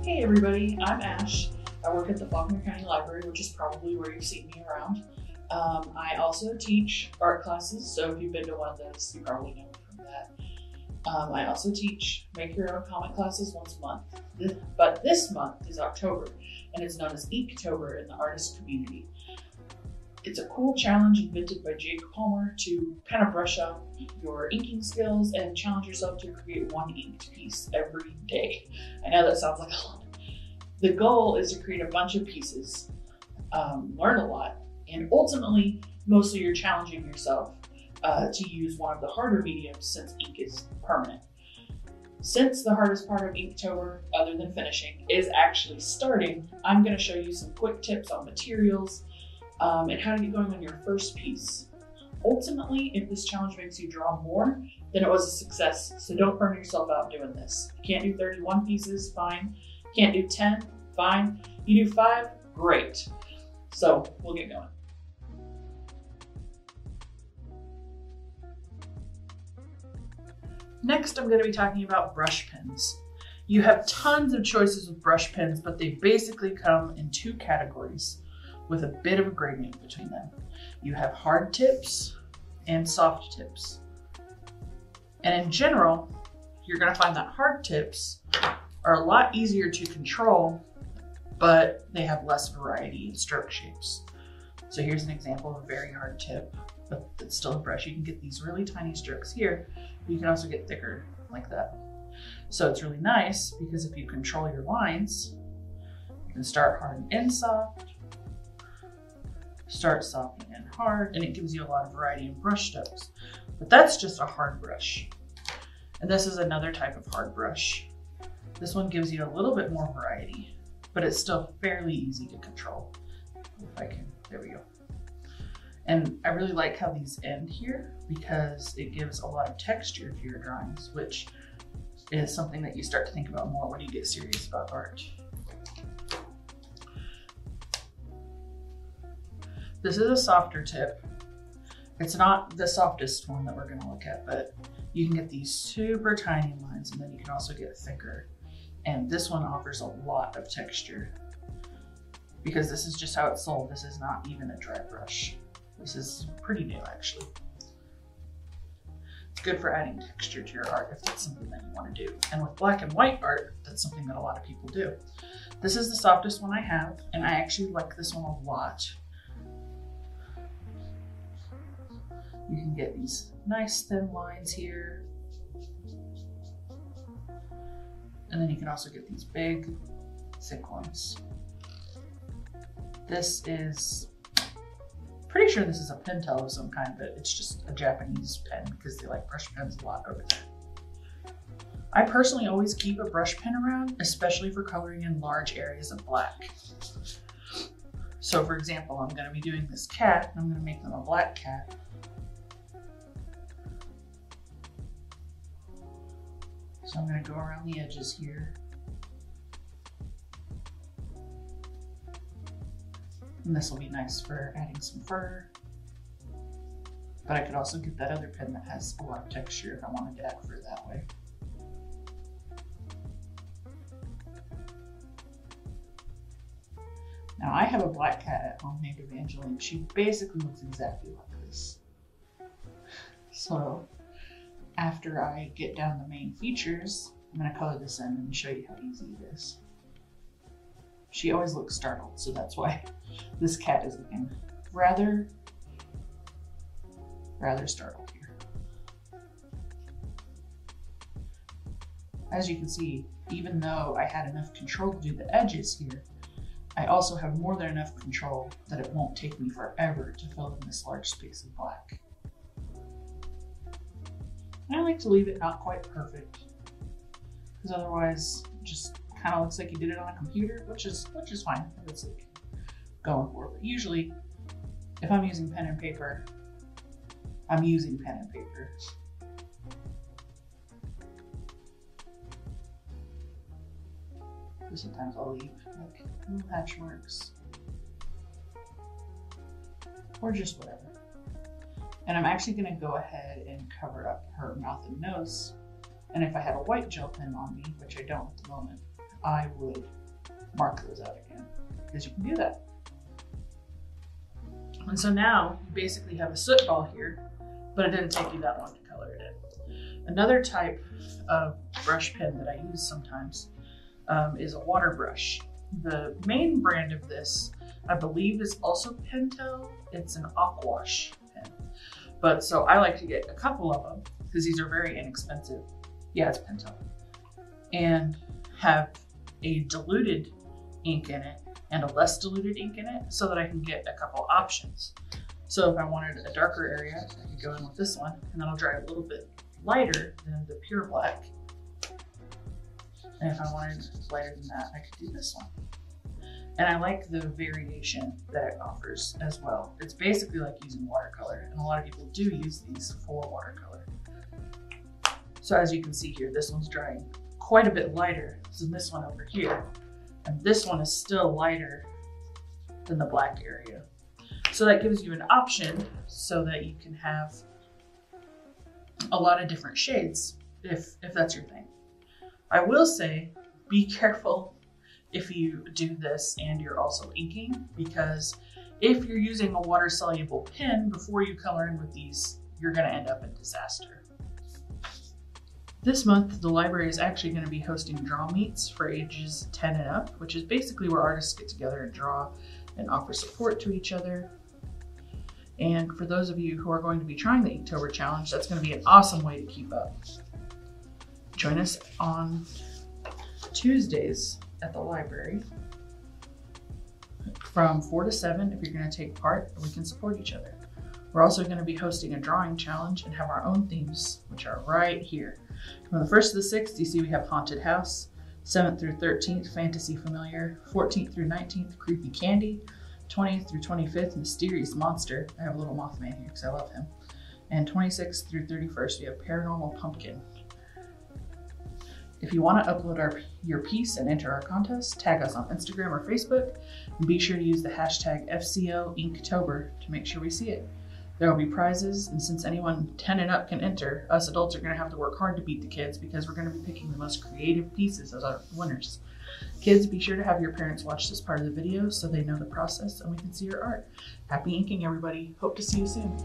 Hey everybody, I'm Ash. I work at the Faulkner County Library, which is probably where you've seen me around. I also teach art classes, so if you've been to one of those, you probably know me from that. I also teach make your own comic classes once a month, but this month is October, and it's known as Inktober in the artist community. It's a cool challenge invented by Jake Palmer to kind of brush up your inking skills and challenge yourself to create one inked piece every day. I know that sounds like a lot. The goal is to create a bunch of pieces, learn a lot, and ultimately, mostly you're challenging yourself to use one of the harder mediums since ink is permanent. Since the hardest part of Inktober, other than finishing, is actually starting, I'm going to show you some quick tips on materials and how to get going on your first piece. Ultimately, if this challenge makes you draw more, then it was a success, so don't burn yourself out doing this. You can't do 31 pieces, fine. Can't do 10, fine. You do 5, great. So we'll get going. Next, I'm going to be talking about brush pens. You have tons of choices with brush pens, but they basically come in 2 categories with a bit of a gradient between them. You have hard tips and soft tips. And in general, you're going to find that hard tips are a lot easier to control, but they have less variety in stroke shapes. So here's an example of a very hard tip, but it's still a brush. You can get these really tiny strokes here. You can also get thicker like that. So it's really nice because if you control your lines, you can start hard and end soft, start soft and end hard, and it gives you a lot of variety in brush strokes. But that's just a hard brush. And this is another type of hard brush. This one gives you a little bit more variety, but it's still fairly easy to control. If I can, there we go. And I really like how these end here because it gives a lot of texture to your drawings, which is something that you start to think about more when you get serious about art. This is a softer tip. It's not the softest one that we're going to look at, but you can get these super tiny lines, and then you can also get thicker. And this one offers a lot of texture because this is just how it's sold. This is not even a dry brush. This is pretty new, actually. It's good for adding texture to your art if that's something that you want to do. And with black and white art, that's something that a lot of people do. This is the softest one I have, and I actually like this one a lot. You can get these nice thin lines here. And then you can also get these big, thick ones. This is, pretty sure this is a Pentel of some kind, but it's just a Japanese pen because they like brush pens a lot over there. I personally always keep a brush pen around, especially for coloring in large areas of black. So for example, I'm going to be doing this cat, and I'm going to make them a black cat. So I'm going to go around the edges here. And this will be nice for adding some fur. But I could also get that other pen that has a lot of texture if I wanted to add fur that way. Now I have a black cat at home named Evangeline. She basically looks exactly like this. So after I get down the main features, I'm going to color this in and show you how easy it is. She always looks startled, so that's why this cat is looking rather startled here. As you can see, even though I had enough control to do the edges here, I also have more than enough control that it won't take me forever to fill in this large space of black. I like to leave it not quite perfect, because otherwise it just kind of looks like you did it on a computer, which is fine. That's like going for it. But usually, if I'm using pen and paper, I'm using pen and paper. Sometimes I'll leave like little hatch marks, or just whatever. And I'm actually going to go ahead and cover up her her mouth and nose. And if I had a white gel pen on me, which I don't at the moment, I would mark those out again, because you can do that. And so now you basically have a soot ball here, but it didn't take you that long to color it in. Another type of brush pen that I use sometimes is a water brush. The main brand of this, I believe, is also Pentel. It's an Aquash pen. But so I like to get a couple of them because these are very inexpensive. Yeah, it's Pentel. And have a diluted ink in it and a less diluted ink in it so that I can get a couple options. So if I wanted a darker area, I could go in with this one, and that'll dry a little bit lighter than the pure black. And if I wanted lighter than that, I could do this one. And I like the variation that it offers as well. It's basically like using watercolor, and a lot of people do use these for watercolor. So as you can see here, this one's drying quite a bit lighter than this one over here. And this one is still lighter than the black area. So that gives you an option so that you can have a lot of different shades if that's your thing. I will say, be careful if you do this and you're also inking, because if you're using a water-soluble pen before you color in with these, you're gonna end up in disaster. This month, the library is actually going to be hosting draw meets for ages 10 and up, which is basically where artists get together and draw and offer support to each other. And for those of you who are going to be trying the Inktober challenge, that's going to be an awesome way to keep up. Join us on Tuesdays at the library from 4 to 7 if you're going to take part, and we can support each other. We're also going to be hosting a drawing challenge and have our own themes, which are right here. From the 1st to the 6th, you see we have Haunted House, 7th through 13th, Fantasy Familiar, 14th through 19th, Creepy Candy, 20th through 25th, Mysterious Monster. I have a little Mothman here because I love him. And 26th through 31st, we have Paranormal Pumpkin. If you want to upload your piece and enter our contest, tag us on Instagram or Facebook, and be sure to use the hashtag FCO Inktober to make sure we see it. There will be prizes, and since anyone 10 and up can enter, us adults are going to have to work hard to beat the kids because we're going to be picking the most creative pieces as our winners. Kids, be sure to have your parents watch this part of the video so they know the process and we can see your art. Happy inking, everybody. Hope to see you soon.